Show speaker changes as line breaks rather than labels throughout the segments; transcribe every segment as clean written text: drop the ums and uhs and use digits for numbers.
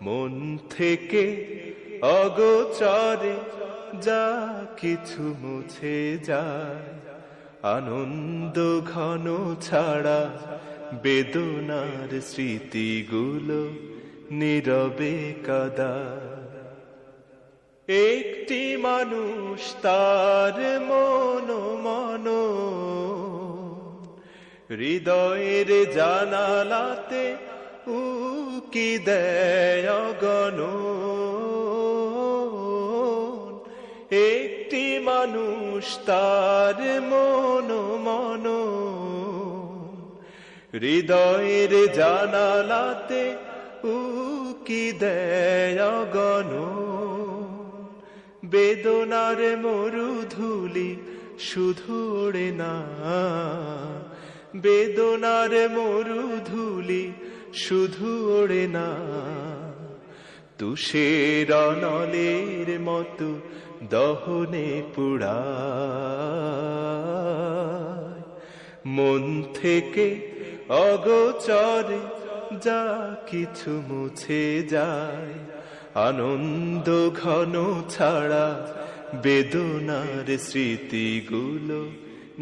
মন থেকে অগোচরে যা কিছু মুছে যায়, আনন্দ ঘন ছাড়া বেদনার স্মৃতিগুলো নীরবে কাঁদায়। একটি মানুষ তার মন হৃদয়ের জানালাতে উকি দেয় অগণন। একটি মানুষ তার মন হৃদয়ের জানালাতে উকি দেয় অগণন। বেদনার মরুধূলি শুধু ওড়ে না, বেদনার মরুধূলি শুধু ওড়ে না, তুষের নলের মতো দহনে পুড়ায়। মন থেকে অগোচরে যা কিছু মুছে যায়, আনন্দ ঘন ছাড়া বেদনার স্মৃতিগুলো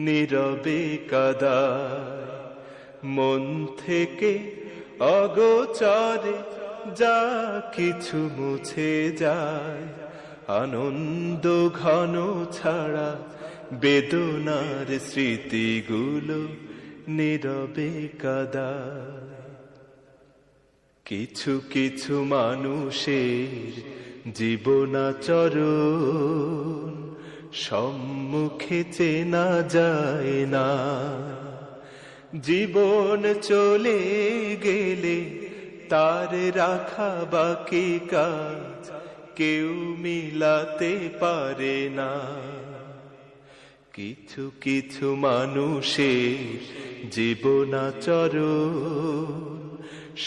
নীরবে কাঁদায়। মন থেকে অগোচরে যা কিছু মুছে যায়, আনন্দ ঘন ছাড়া বেদনার স্মৃতিগুলো নীরবে কাঁদায়। কিছু কিছু মানুষের জীবনাচরণ সম্মুখে চেনা যায় না, জীবন চলে গেলে তার রাখা বাকি কাজ কেউ মিলাতে পারে না। কিছু কিছু মানুষের জীবনাচরণ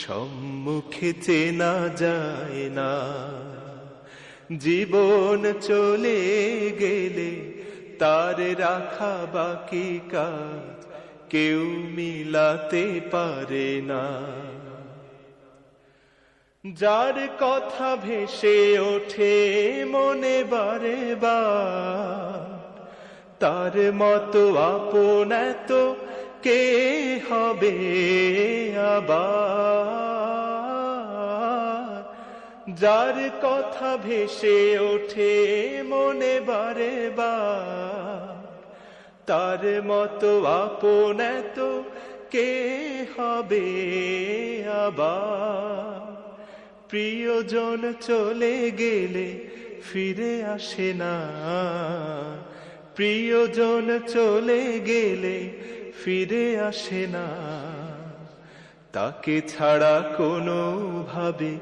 সম্মুখে চেনা যায় না, জীবন চলে গেলে তার রাখা বাকি কাজ কেউ মিলাতে পারে না। যার কথা ভেসে ওঠে মনে বারে বার, তার মতো আপন এত কে হবে আবার। যার কথা ভেসে ওঠে মনে বারে বার, তার মতো আপন এত কে হবে আবার। প্রিয়জন চলে গেলে ফিরে আসে না, প্রিয়জন চলে গেলে ফিরে আসে না, তাকে ছাড়া কোনো ভাবে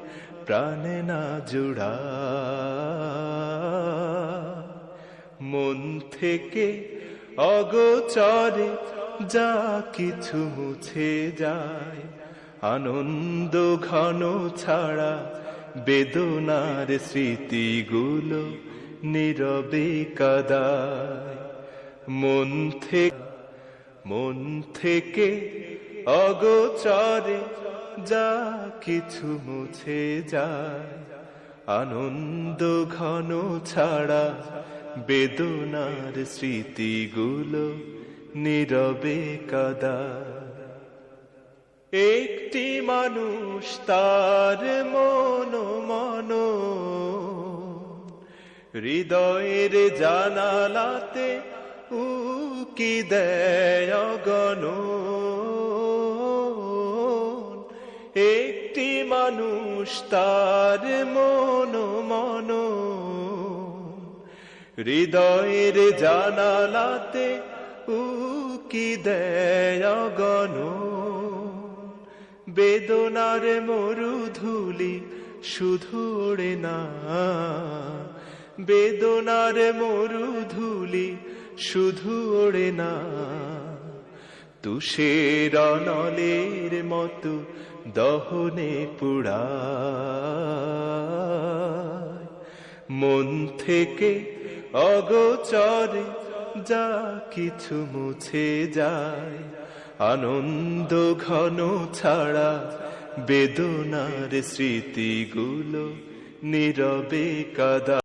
প্রাণে না জুড়ায়। মন থেকে অগোচরে যা কিছু মুছে যায়, আনন্দ ঘন ছাড়া বেদনার স্মৃতিগুলো নীরবে কাঁদায়। মন থেকে অগোচরে যা কিছু মুছে যায়, আনন্দ ঘন ছাড়া বেদনার স্মৃতিগুলো নীরবে কাঁদায়। একটি মানুষ তার মন হৃদয়ের জানালাতে উকি দেয় অগণন। একটি মানুষ তার মন হৃদয়ের জানালাতে উকি দেয় অগণন। বেদনার মরুধূলি শুধু ওড়ে না, বেদনার মরুধূলি শুধু ওড়ে না, তুষের নলের মতো দহনে পুড়ায়। মন থেকে অগোচরে যা কিছু মুছে যায়, আনন্দ ঘন ছাড়া বেদনার স্মৃতিগুলো নীরবে কাদা।